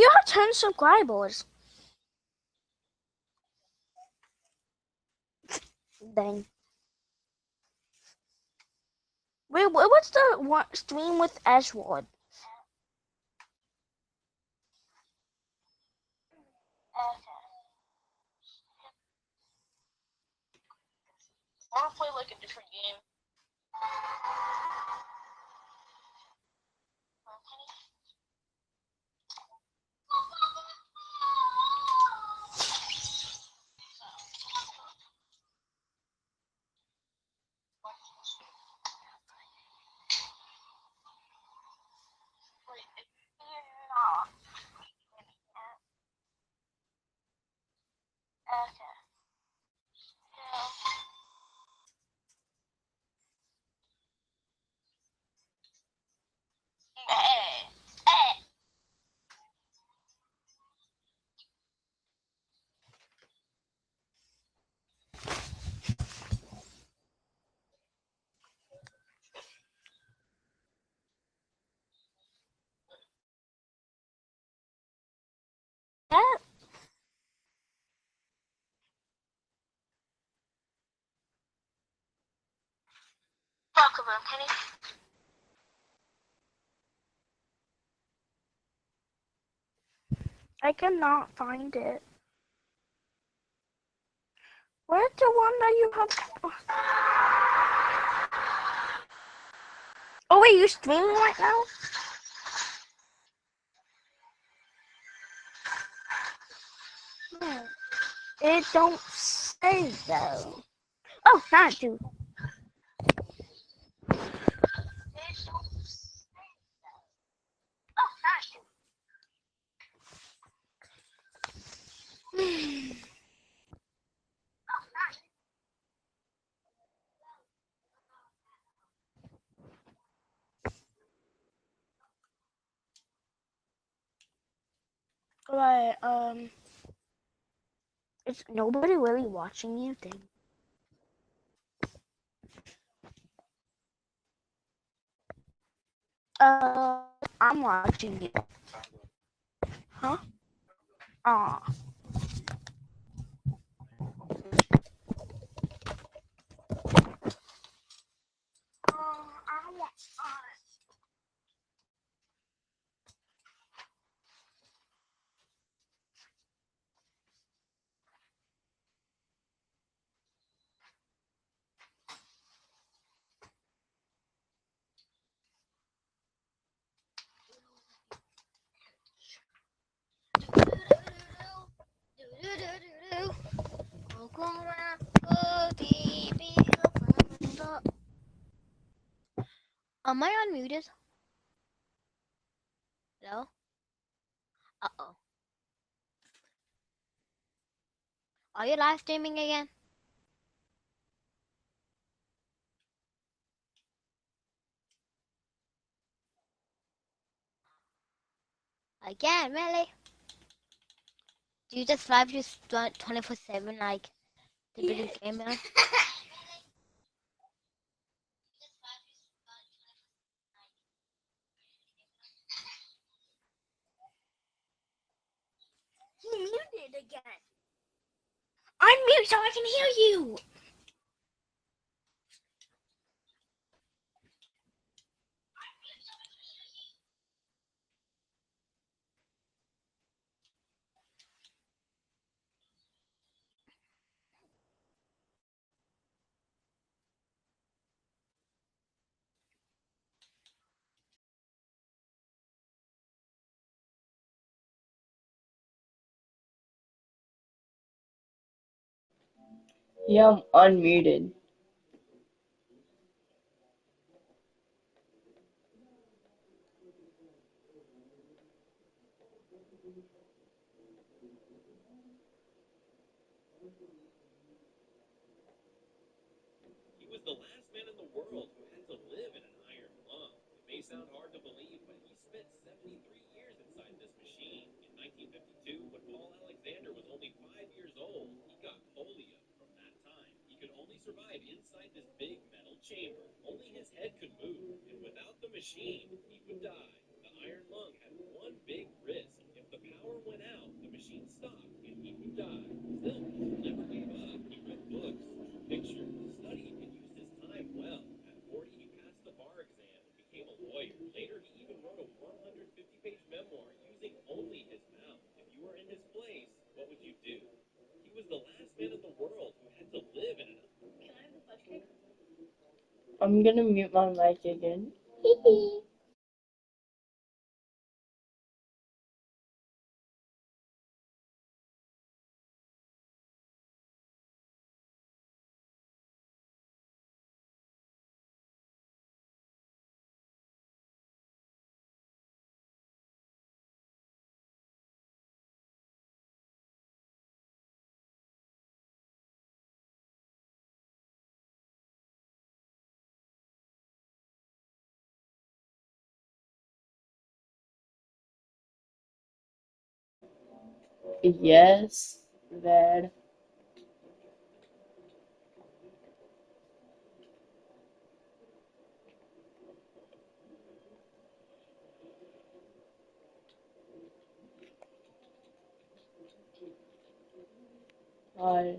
you have 10 subscribers. Dang. Wait, what's the one stream with Ashwood? I want to play like a different game. That? Talk about Penny. I cannot find it. Where's the one that you have? Oh wait, you streaming right now? It don't say though. Oh, not do. But is nobody really watching you? Thing. I'm watching you. Huh? Aw. I want. Am I unmuted? Hello? Uh-oh. Are you live streaming again? Again, really? Do you just live just 24/7 like the big gamer? He muted again. Unmute so I can hear you. Yeah, I'm unmuted. He was the last man in the world who had to live in an iron lung. It may sound hard to believe, but he spent 73 years inside this machine. In 1952, when Paul Alexander was only 5 years old, he got polio. From that time, he could only survive inside this big metal chamber. Only his head could move, and without the machine, he would die. The iron lung had one big risk. If the lawyer. Later, he even wrote a 150-page memoir using only his mouth. If you were in his place, what would you do? He was the last man in the world who had to live in an. Can I have the fudge cake? I'm gonna mute my mic again. Yes, that. I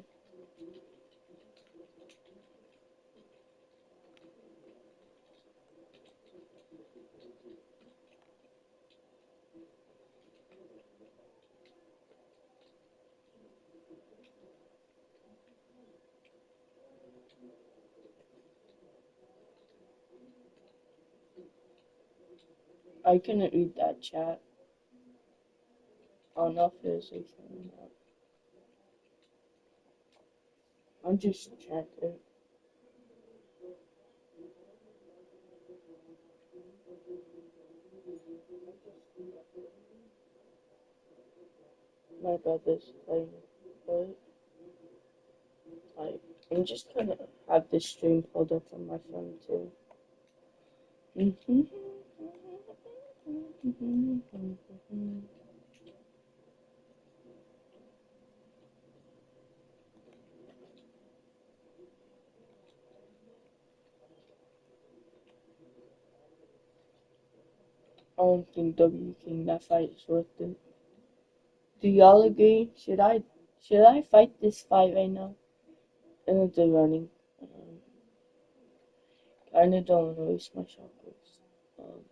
I couldn't read that chat. I don't know if it was okay or not. I'm just checking. My brother's playing, but like I'm just gonna have this stream pulled up on my phone too. I don't think W King that fight is worth it. Do y'all agree? Should I fight this fight right now? And the running. Kinda don't want to waste my chakras. Um,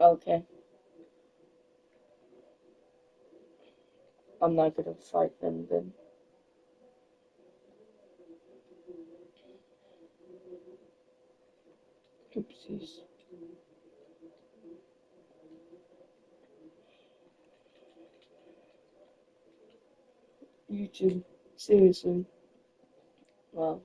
okay, I'm not gonna fight them then. Oopsies. YouTube. Seriously. Wow.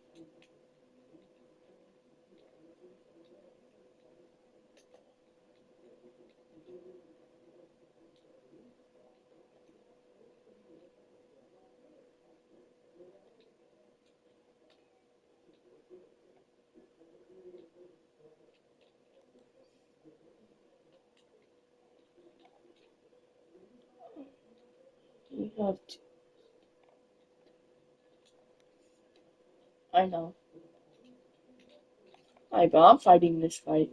You have to. I know. But I'm fighting this fight.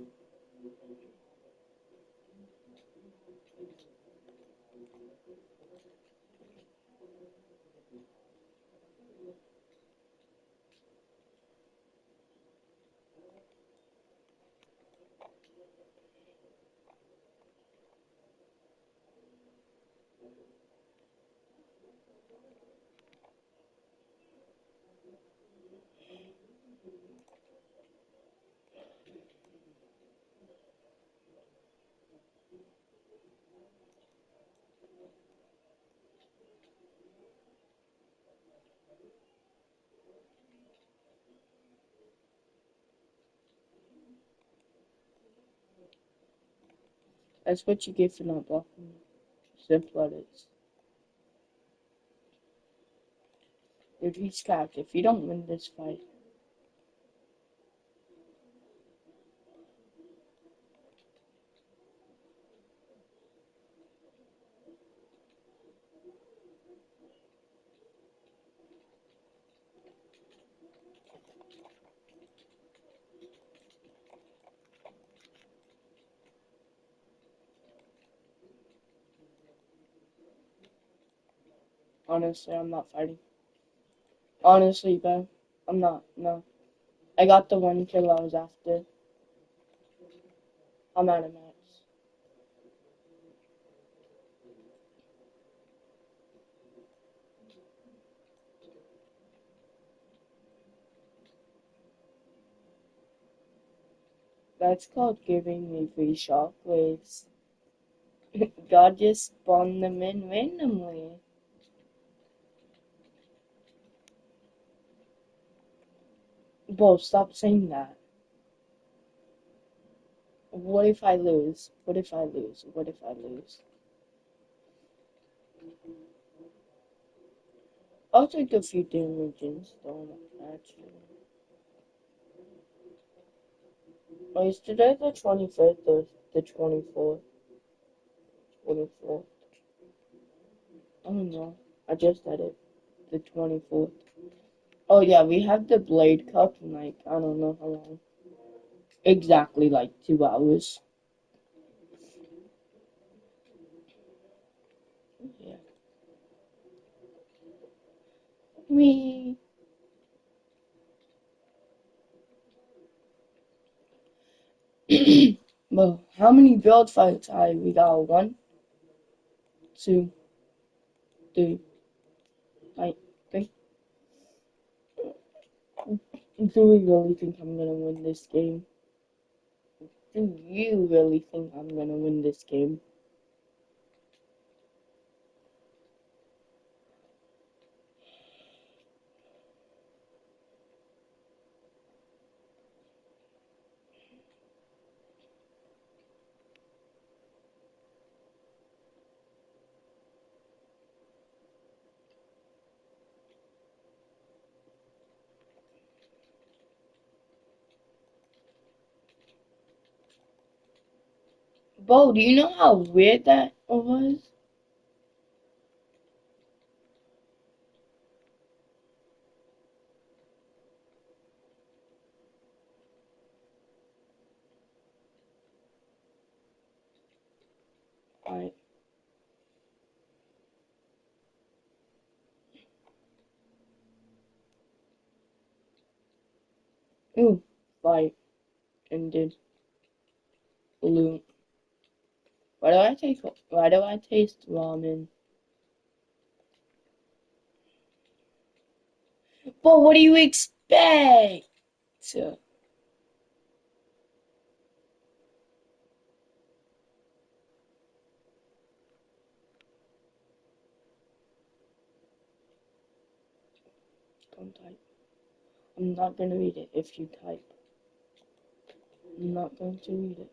That's what you get for not blocking me. Simple as it is. Dude, he's capped. If you don't win this fight, honestly, I'm not fighting. Honestly, bro. I'm not, no. I got the one kill I was after. I'm out of mats. That's called giving me free shockwaves. God just spawned them in randomly. Bro, stop saying that. What if I lose? What if I lose? What if I lose? I'll take a few damages, though, actually. Oh, is today the 25th or the 24th? 24th. I don't know. I just said it. The 24th. Oh, yeah, we have the Blade Cup in, like, I don't know how long. Exactly, like, 2 hours. Yeah. Me. Well, how many build fights we got? 1, 2, 3, like, 3. Do we really think I'm gonna win this game? Do you really think I'm gonna win this game? Bo, do you know how weird that was? Alright. Ooh, fight ended. Loot. Why do I taste ramen? But what do you expect? Don't type. I'm not gonna read it if you type. I'm not going to read it.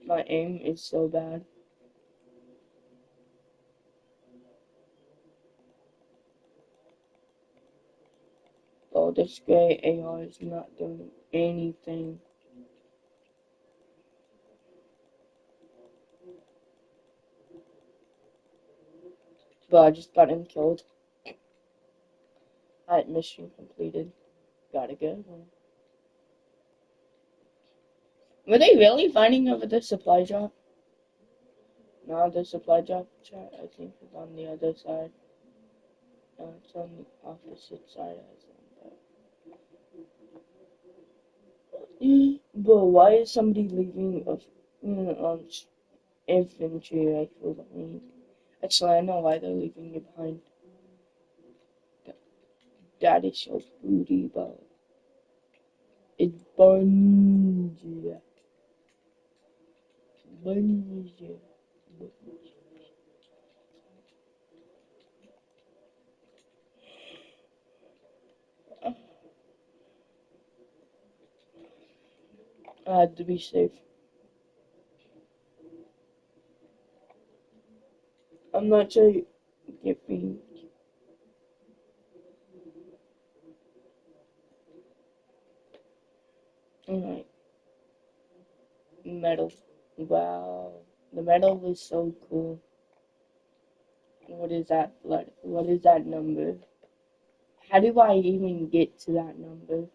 My aim is so bad. Oh, this gray AR is not doing anything. But I just got him killed. Alright, mission completed. Gotta go. Were they really fighting over the supply drop? No, the supply drop chat, I think, is on the other side. No, it's on the opposite side, I think. But why is somebody leaving infantry rifle behind? Actually, I know why they're leaving it behind. That is so booty, but it burns you. Burns you. I had to be safe. I'm not sure you get me. Alright, metal. Wow, the metal was so cool. What is that blood? What is that number? How do I even get to that number?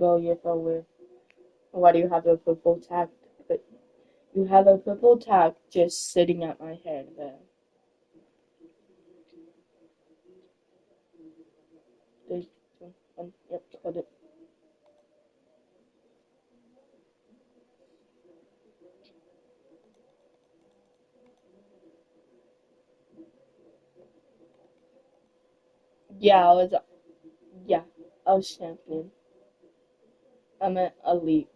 Well, you're so weird. Why do you have a purple tag? But you have a purple tag just sitting at my head there. Three, two, one. Yep, hold it. Yeah, I was. Yeah, I was champion. I meant elite.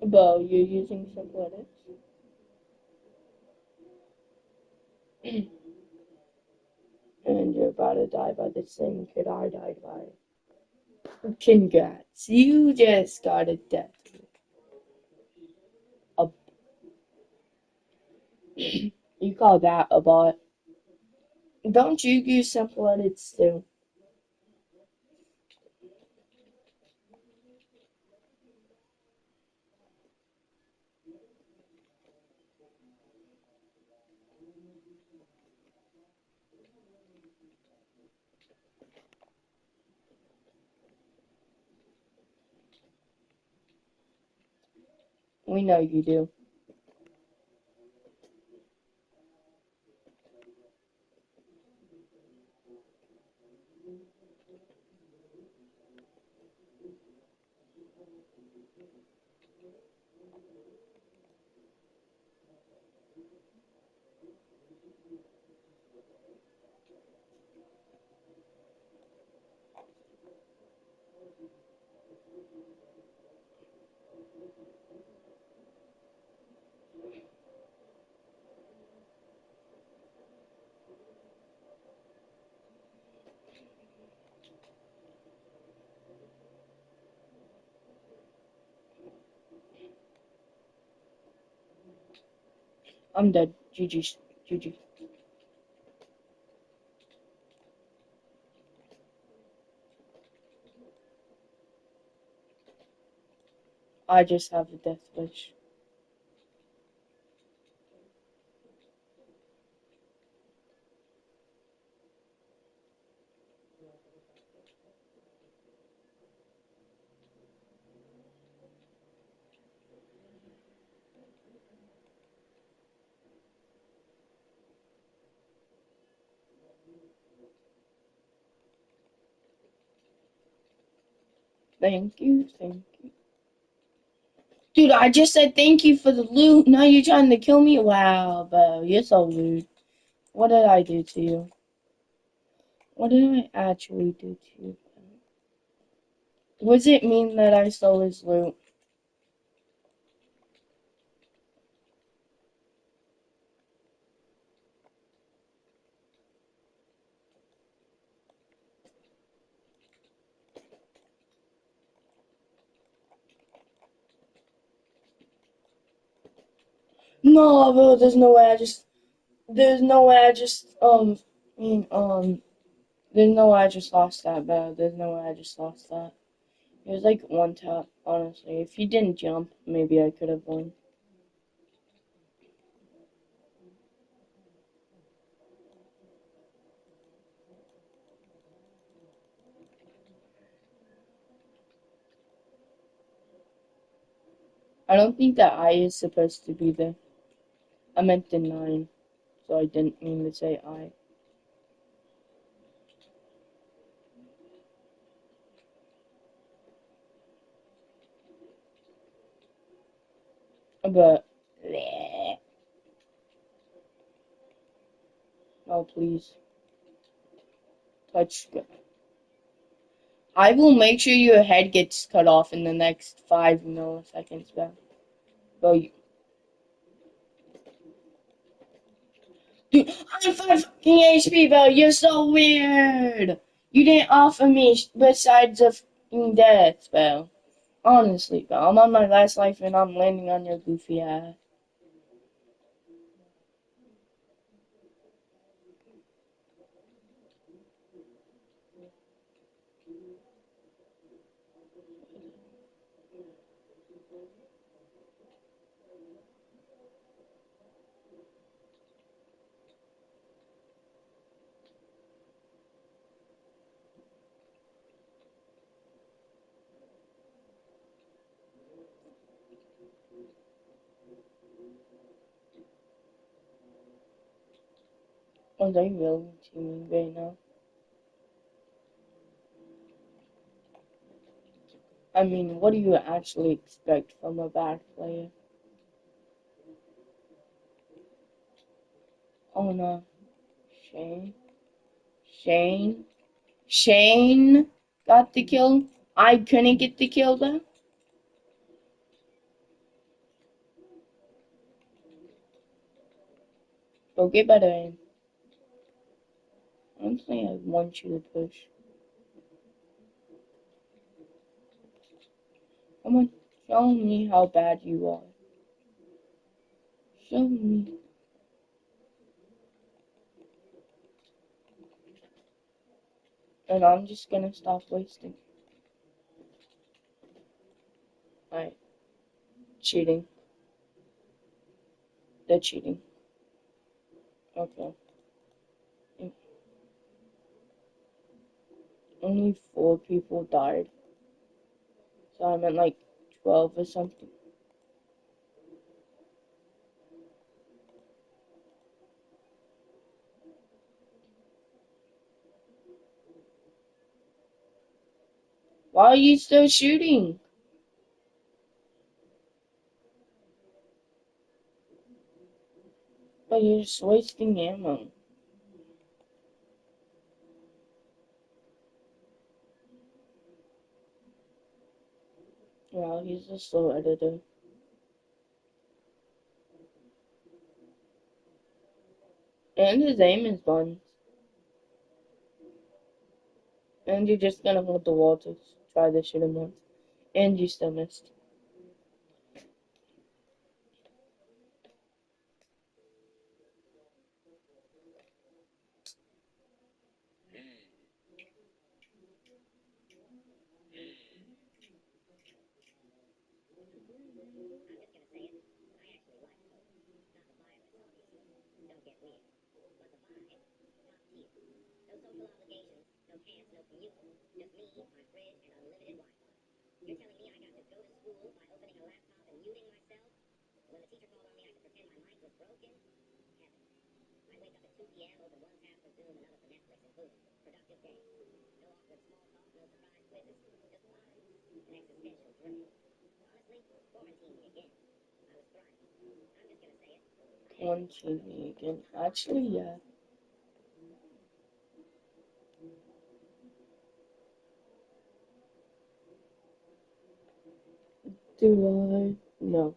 Bo, you're using simpletics? And you're about to die by the same kid I died by. Congrats. You just got a death. A, you call that a bot? Don't you use simpletics too? We know you do. I'm dead. GG. GG. I just have a death wish. Thank you. Thank you. Dude, I just said thank you for the loot. Now you're trying to kill me? Wow, Bo, you're so rude. What did I do to you? What did I actually do to you? What does it mean that I stole his loot? No, bro, there's no way there's no way I mean, there's no way I just lost that, bro. There's no way I just lost that. It was like one tap, honestly. If he didn't jump, maybe I could have won. I don't think that I is supposed to be there. I meant the 9, so I didn't mean to say I. But, bleh. Oh, please. Touch. I will make sure your head gets cut off in the next 5 milliseconds, bro. Bro, dude, I'm 5 fucking HP, bro. You're so weird. You didn't offer me besides a fucking death, bro. Honestly, bro. I'm on my last life and I'm landing on your goofy ass. Are they really teaming right now? I mean, what do you actually expect from a bad player? Oh no. Shane? Shane? Shane got the kill. I couldn't get the kill though. Go get better aim. Honestly, I want you to push. Come on, show me how bad you are. Show me. And I'm just gonna stop wasting. Alright, cheating. They're cheating. Okay. Only 4 people died. So I'm at like 12 or something. Why are you still shooting? But you're just wasting ammo. Wow, he's a slow editor. And his aim is buns. And you're just gonna hold the wall to try to shoot him once. And you still missed. Quarantine me again. Actually, yeah. Do I? No.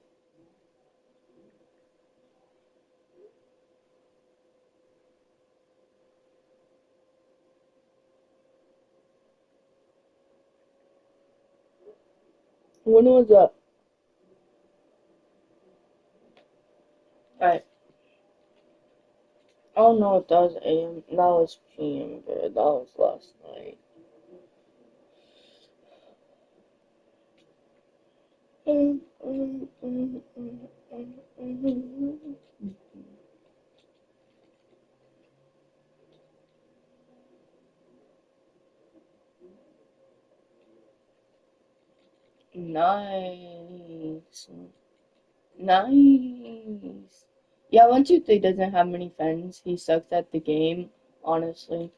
When was that? Alright. Oh no, that was AM. That was PM, but that was last night. Nice. Nice. Yeah, 123 doesn't have many friends. He sucks at the game, honestly.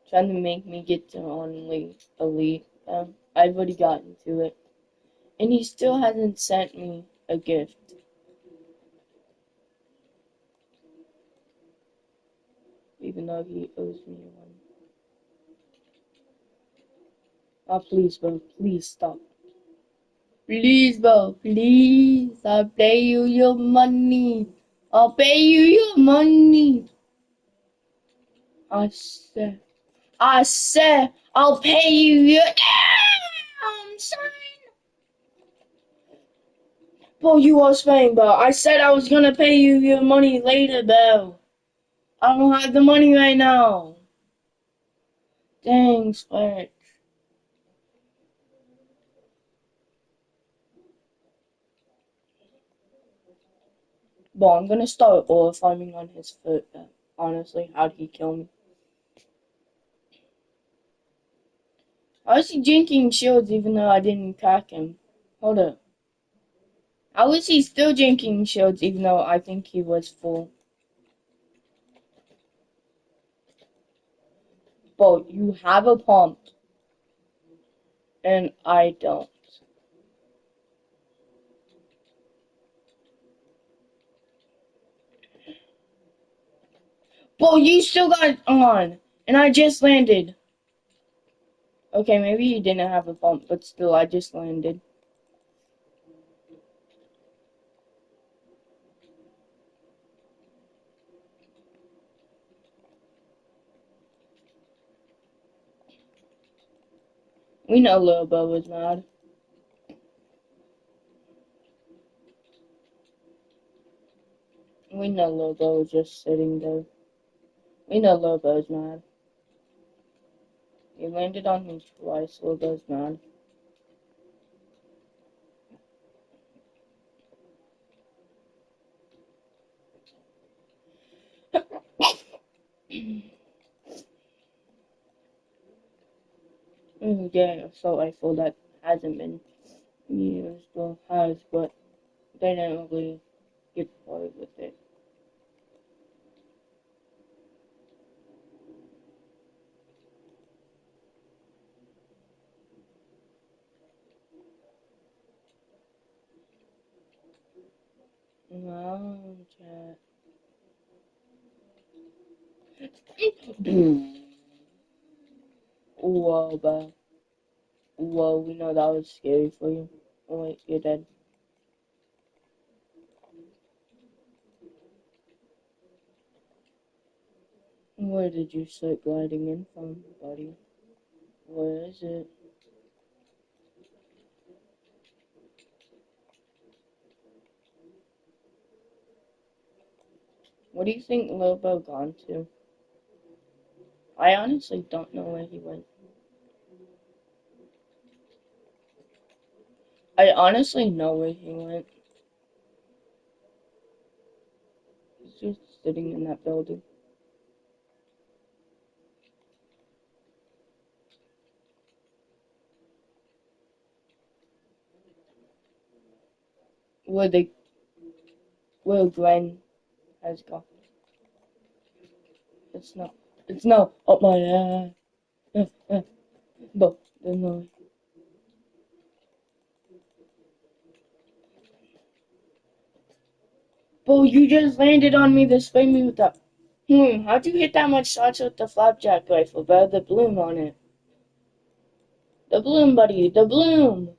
Trying to make me get to only elite. I've already gotten to it. And he still hasn't sent me a gift. Even though he owes me one. Oh, please, bro. Please stop. Please, bro. Please. I'll pay you your money. I'll pay you your money. I said. I'll pay you your damn son. Bro, you are Spain, bro. I said I was gonna pay you your money later, bro. I don't have the money right now. Dang, Switch. Well, I'm gonna start oil farming on his foot. Honestly, how'd he kill me? How is he jinking shields even though I didn't crack him? Hold up. How is he still jinking shields even though I think he was full? Bro, you have a pump. And I don't. Bro, you still got it on. And I just landed. Okay, maybe he didn't have a pump, but still, I just landed. We know Lil Bo was mad. We know Lil Bo was just sitting there. We know Lil Bo's mad. He landed on me twice. Lil Bo's mad. Yeah, assault rifle that hasn't been used. Well, has, but they didn't really get far with it. Wow, chat. Whoa, but whoa, we know that was scary for you. Oh wait, you're dead. Where did you start gliding in from, buddy? Where is it? What do you think Lobo gone to? I honestly don't know where he went. I honestly know where he went. He's just sitting in that building. Where the where Glenn has gone. It's not. It's not up my ass. But no. Bro, you just landed on me to spray me with that. How'd you hit that much shots with the flapjack rifle, bro? The bloom on it. The bloom, buddy. The bloom.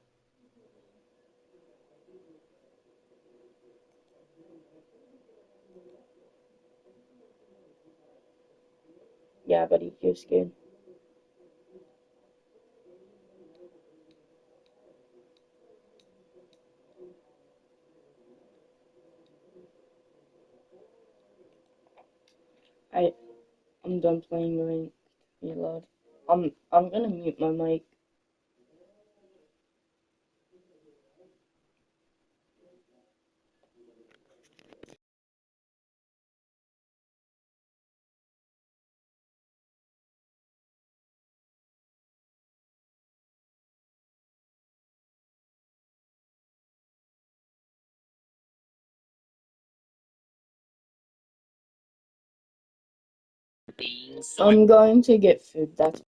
Yeah, buddy, you're scared. I I'm done playing ranked. Reload. I'm gonna mute my mic. I'm going to get food. That's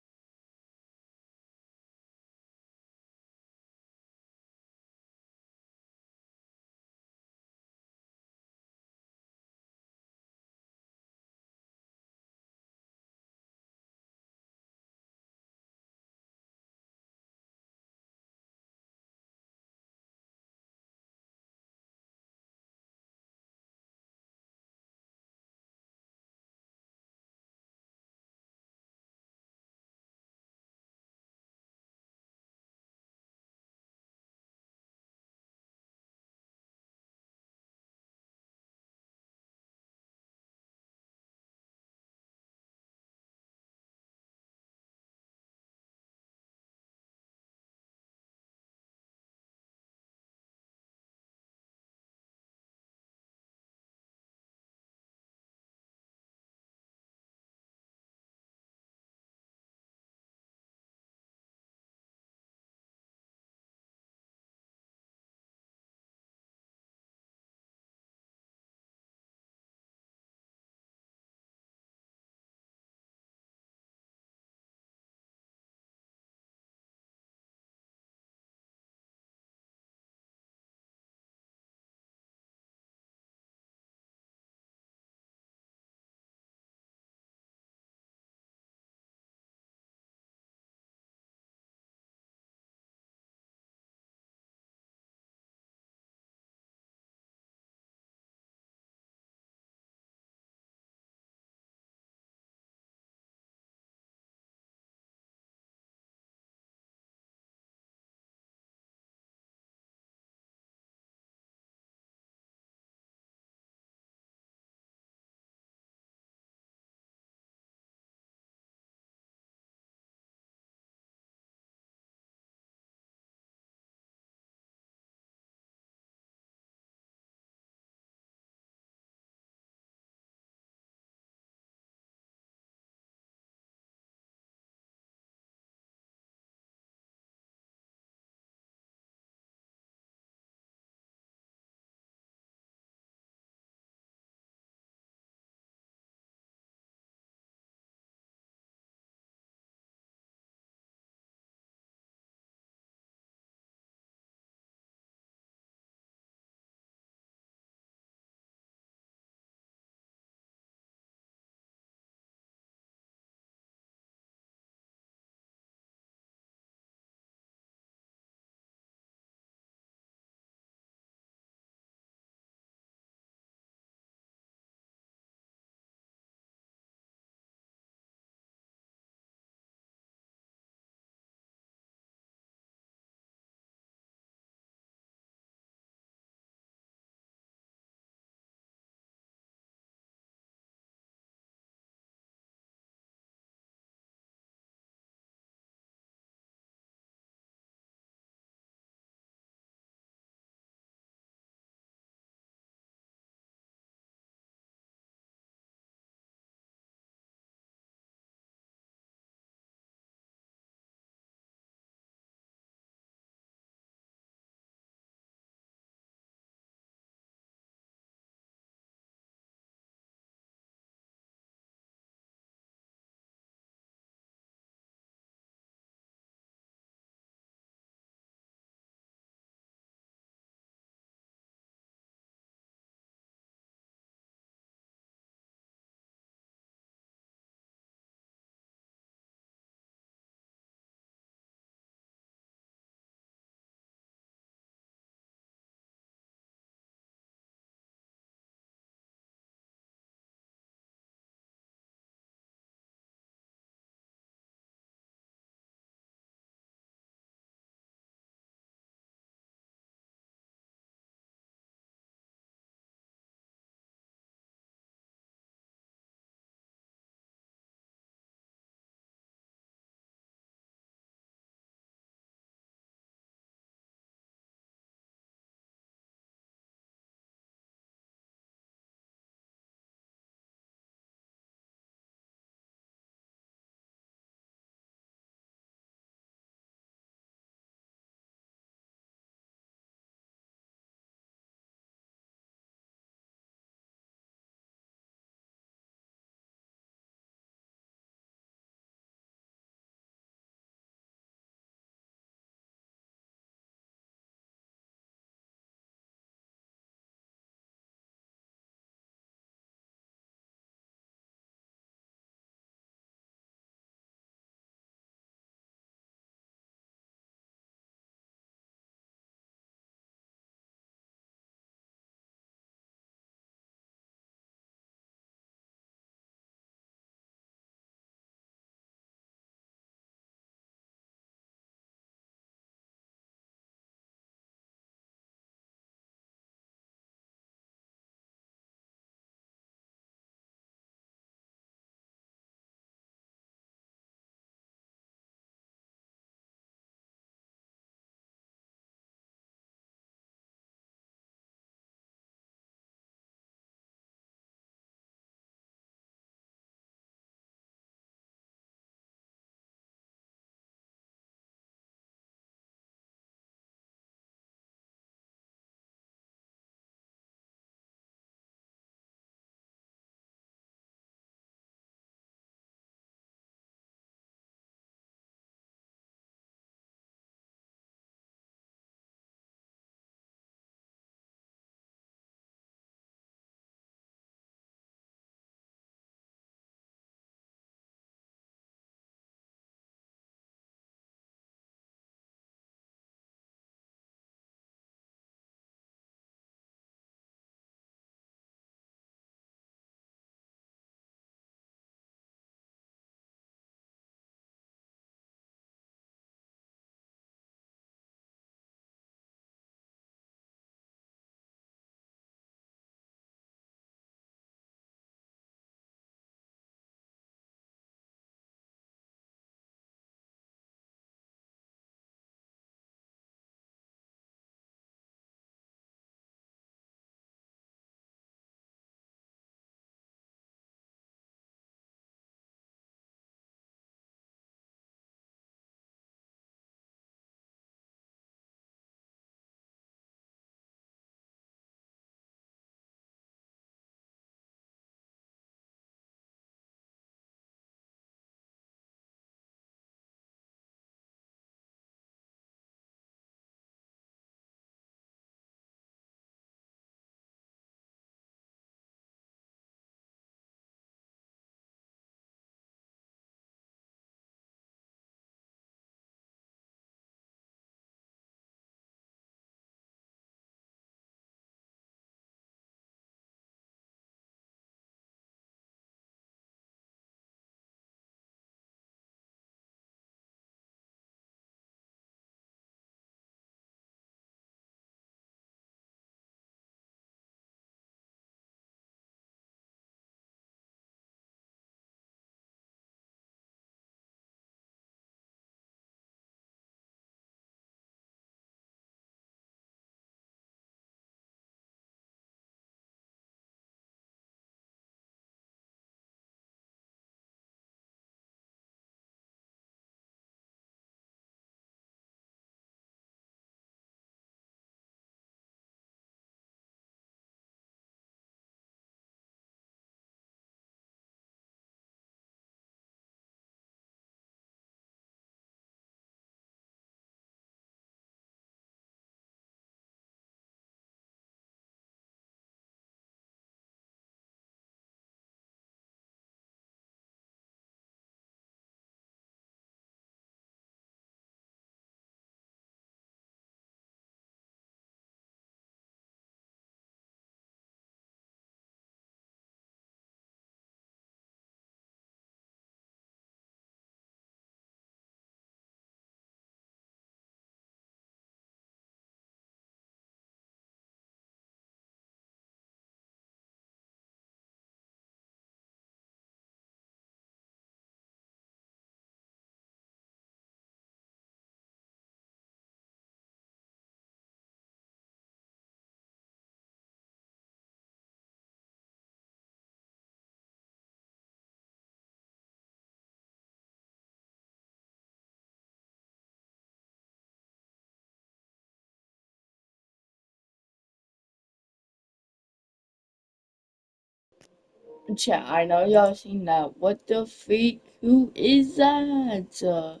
Chat, I know y'all seen that. What the freak? Who is that?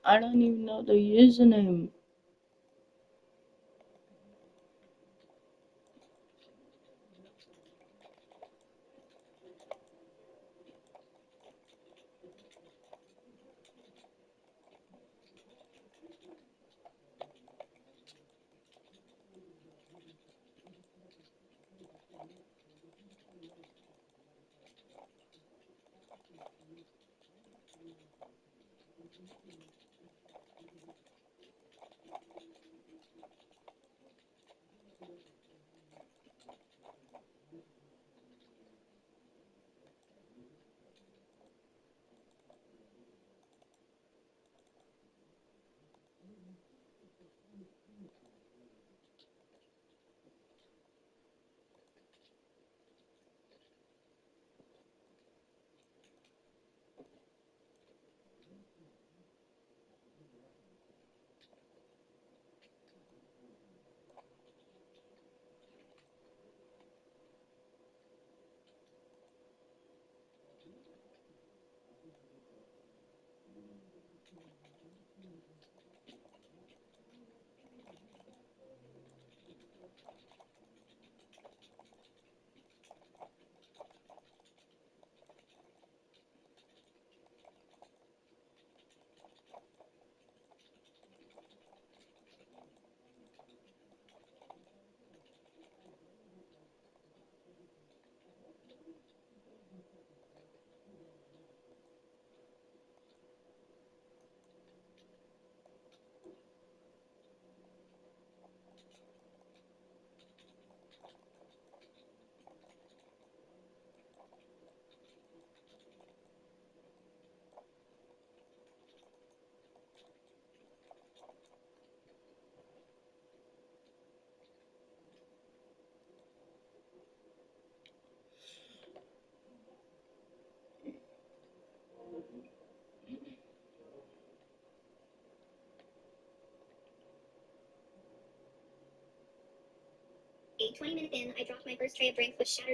I don't even know the username.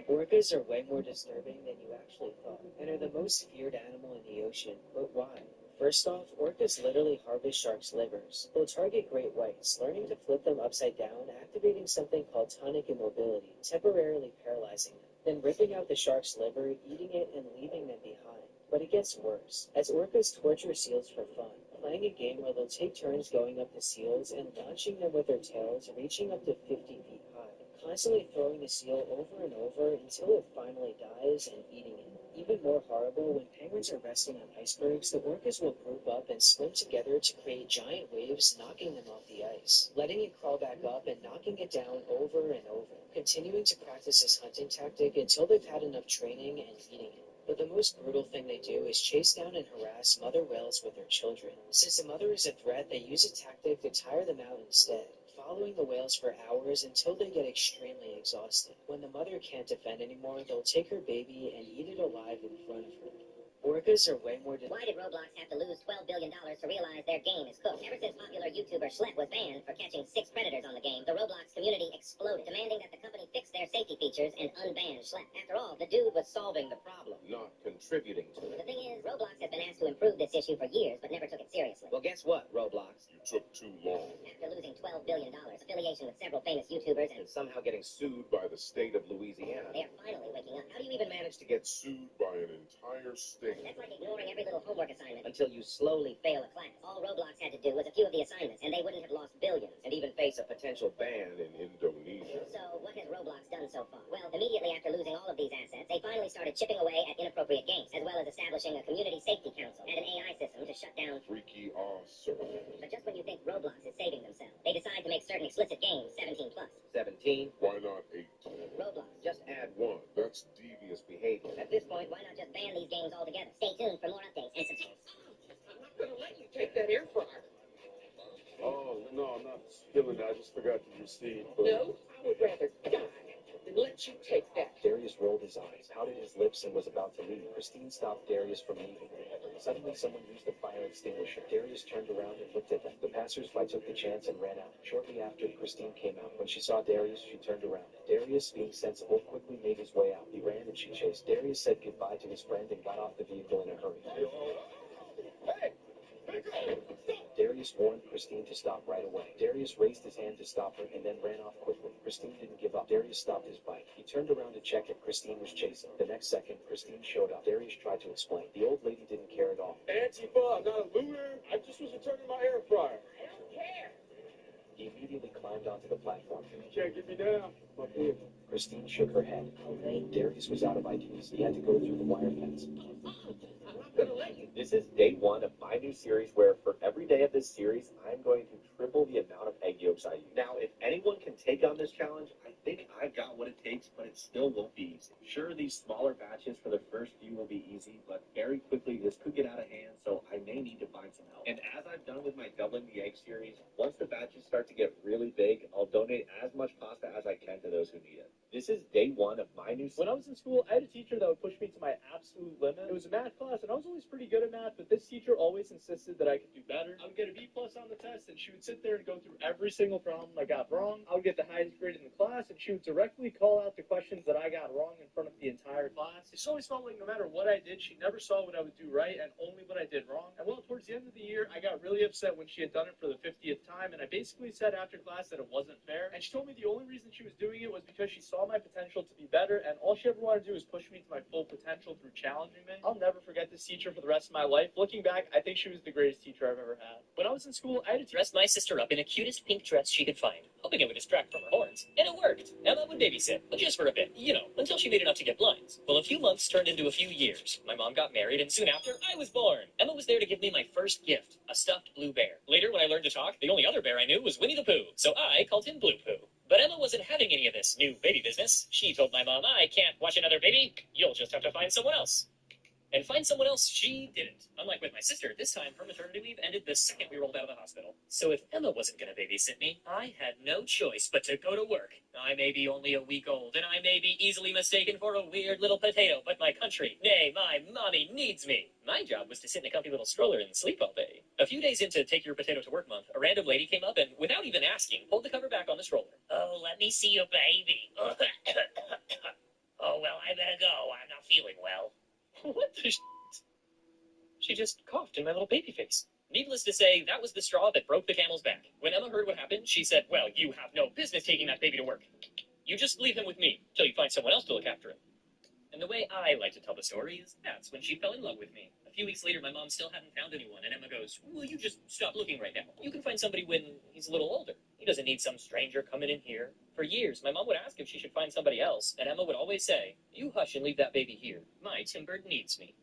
Orcas are way more disturbing than you actually thought, and are the most feared animal in the ocean. But why? First off, orcas literally harvest sharks' livers. They'll target great whites, learning to flip them upside down, activating something called tonic immobility, temporarily paralyzing them, then ripping out the shark's liver, eating it, and leaving them behind. But it gets worse, as orcas torture seals for fun, playing a game where they'll take turns going up to seals and launching them with their tails, reaching up to 50 feet high, constantly throwing the seal over and over until it finally dies and eating it. Even more horrible, when penguins are resting on icebergs, the orcas will group up and swim together to create giant waves, knocking them off the ice, letting it crawl back up and knocking it down over and over, continuing to practice this hunting tactic until they've had enough training and eating it. But the most brutal thing they do is chase down and harass mother whales with their children. Since the mother is a threat, they use a tactic to tire them out instead, following the whales for hours until they get extremely exhausted. When the mother can't defend anymore, they'll take her baby and eat it alive in front of her. Orcas are way more. Why did Roblox have to lose $12 billion to realize their game is cooked? Ever since popular YouTuber Schlep was banned for catching 6 predators on the game, the Roblox community exploded, demanding that the company fix their safety features and unban Schlep. After all, the dude was solving the problem, Not contributing to it. the thing is, Roblox has been asked to improve this issue for years, but never took it seriously. Well, guess what, Roblox? You took too long. After losing $12 billion, affiliation with several famous YouTubers, and And somehow getting sued By the state of Louisiana. they are finally waking up. How do you even manage to get Sued by an entire state. That's like ignoring every little homework assignment until you slowly fail a class. All Roblox had to do was a few of the assignments, and they wouldn't have lost billions. and even face a potential ban. In Indonesia. So, what has Roblox done so far? Well, immediately after losing all of these assets, they finally started chipping away at inappropriate games, as well as establishing a community safety council and an AI system to shut down. Freaky sir. But just when you think Roblox is saving themselves, they decide to make certain explicit games 17 plus. 17. Why not 8? Roblox. Just add 1. That's devious behavior. At this point, why not just ban these games altogether? Stay tuned for more updates and subscribe. I'm not gonna let you take that air fryer. Oh, no, I'm not stealing that. I just forgot to receive. No, I would rather die than let you take that. Darius rolled his eyes, pouted his lips, and was about to leave. Christine stopped Darius from leaving. Suddenly, someone used the fire extinguisher. Darius turned around and looked at them. The passersby took the chance and ran out. Shortly after, Christine came out. When she saw Darius, she turned around. Darius, being sensible, quickly made his way out. He ran and she chased. Darius said goodbye to his friend and got off the vehicle in a hurry. Hey! Darius warned Christine to stop right away. Darius raised his hand to stop her and then ran off quickly. Christine didn't give up. Darius stopped his bike. He turned around to check if Christine was chasing. The next second, Christine showed up. Darius tried to explain. The old lady didn't care at all. Antifa, I'm not a looter. I just was returning my air fryer. He immediately climbed onto the platform. You can't get me down. I'm up here. Christine shook her head. Darius was out of ideas. He had to go through the wire fence. I'm not gonna let you. This is day one of my new series where for every day of this series, I'm going to triple the amount of egg yolks I use. Now, if anyone can take on this challenge, I think I've got what it takes, but it still won't be easy. Sure, these smaller batches for the first few will be easy, but very quickly this could get out of hand, so I may need to find some help. And as I've done with my doubling the egg series, once the batches start to get really big, I'll donate as much pasta as I can to those who need it. This is day one of my new. When I was in school, I had a teacher that would push me to my absolute limit. It was a math class, and I was always pretty good at math, but this teacher always insisted that I could do better. I would get a B plus on the test, and she would sit there and go through every single problem I got wrong. I would get the highest grade in the class, and she would directly call out the questions that I got wrong in front of the entire class. It always felt like no matter what I did, she never saw what I would do right and only what I did wrong. And well, towards the end of the year, I got really upset when she had done it for the 50th time, and I basically said after class that it wasn't fair. And she told me the only reason she was doing it was because she saw my potential to be better, and all she ever wanted to do is push me to my full potential through challenging me. I'll never forget this teacher for the rest of my life. Looking back, I think she was the greatest teacher I've ever had. When I was in school, I had to Dressed my sister up in the cutest pink dress she could find, hoping it would distract from her horns. And it worked. Emma would babysit, but just for a bit, until she made enough to get blinds. Well, a few months turned into a few years. My mom got married, and soon after, I was born. Emma was there to give me my first gift, a stuffed blue bear. Later, when I learned to talk, the only other bear I knew was Winnie the Pooh, so I called him Blue Pooh. But Emma wasn't having any of this new baby business. She told my mom, I can't watch another baby. You'll just have to find someone else. And find someone else she didn't. Unlike with my sister, this time her maternity leave ended the second we rolled out of the hospital. So if Emma wasn't going to babysit me, I had no choice but to go to work. I may be only a week old, and I may be easily mistaken for a weird little potato, but my country, nay, my mommy needs me. My job was to sit in a comfy little stroller and sleep all day. A few days into Take Your Potato to Work month, a random lady came up and, without even asking, pulled the cover back on the stroller. Oh, let me see your baby. Oh, well, I better go. I'm not feeling well. What the She just coughed in my little baby face. Needless to say, that was the straw that broke the camel's back. When Emma heard what happened, she said, well, you have no business taking that baby to work. You just leave him with me, till you find someone else to look after him. And the way I like to tell the story is that's when she fell in love with me. A few weeks later, my mom still hadn't found anyone, and Emma goes, well, you just stop looking right now. You can find somebody when he's a little older. He doesn't need some stranger coming in here. For years, my mom would ask if she should find somebody else, and Emma would always say, you hush and leave that baby here. My Timbird needs me.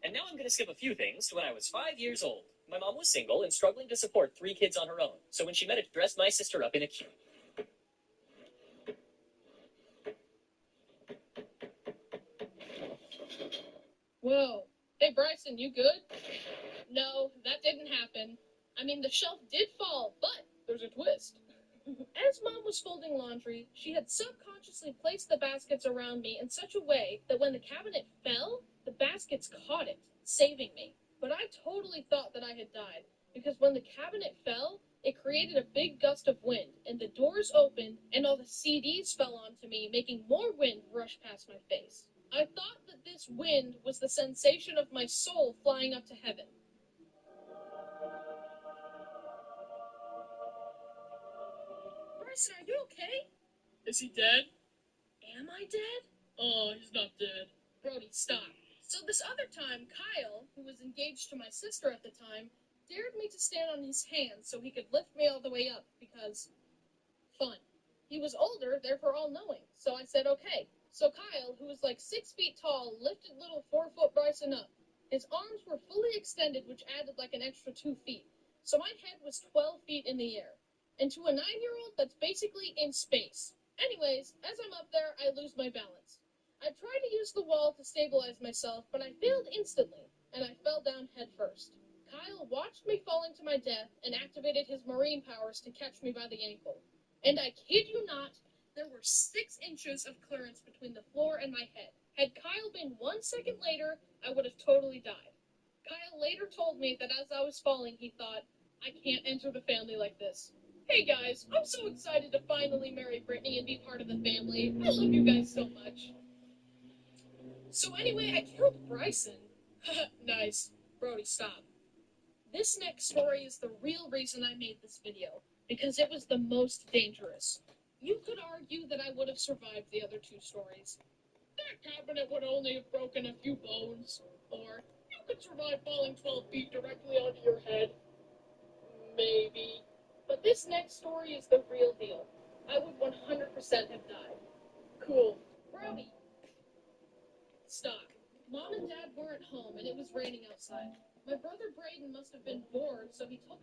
And now I'm going to skip a few things to when I was 5 years old. My mom was single and struggling to support 3 kids on her own. So when she met it, dressed my sister up in a cute. Whoa. Hey, Bryson, you good? No, that didn't happen. I mean, the shelf did fall, but there's a twist. As Mom was folding laundry, she had subconsciously placed the baskets around me in such a way that when the cabinet fell, the baskets caught it, saving me. But I totally thought that I had died, because when the cabinet fell, it created a big gust of wind, and the doors opened, and all the CDs fell onto me, making more wind rush past my face. I thought that this wind was the sensation of my soul flying up to heaven. Bryson, are you okay? Is he dead? Am I dead? Oh, he's not dead. Brody, stop. So this other time, Kyle, who was engaged to my sister at the time, dared me to stand on his hands so he could lift me all the way up, because fun. He was older, therefore all-knowing, so I said okay. So Kyle, who was like 6 feet tall, lifted little 4-foot Bryson up. His arms were fully extended, which added like an extra 2 feet. So my head was 12 feet in the air. And to a 9-year-old, that's basically in space. Anyways, as I'm up there, I lose my balance. I tried to use the wall to stabilize myself, but I failed instantly, and I fell down head first. Kyle watched me falling to my death and activated his marine powers to catch me by the ankle. And I kid you not, there were 6 inches of clearance between the floor and my head. Had Kyle been 1 second later, I would have totally died. Kyle later told me that as I was falling, he thought, I can't enter the family like this. Hey guys, I'm so excited to finally marry Brittany and be part of the family. I love you guys so much. So anyway, I killed Bryson. Nice. Brody, stop. This next story is the real reason I made this video, because it was the most dangerous. You could argue that I would have survived the other two stories. That cabinet would only have broken a few bones. Or you could survive falling 12 feet directly onto your head. Maybe. But this next story is the real deal. I would 100% have died. Cool. Brody! Stop. Mom and Dad weren't home and it was raining outside. My brother Braden must have been bored, so he took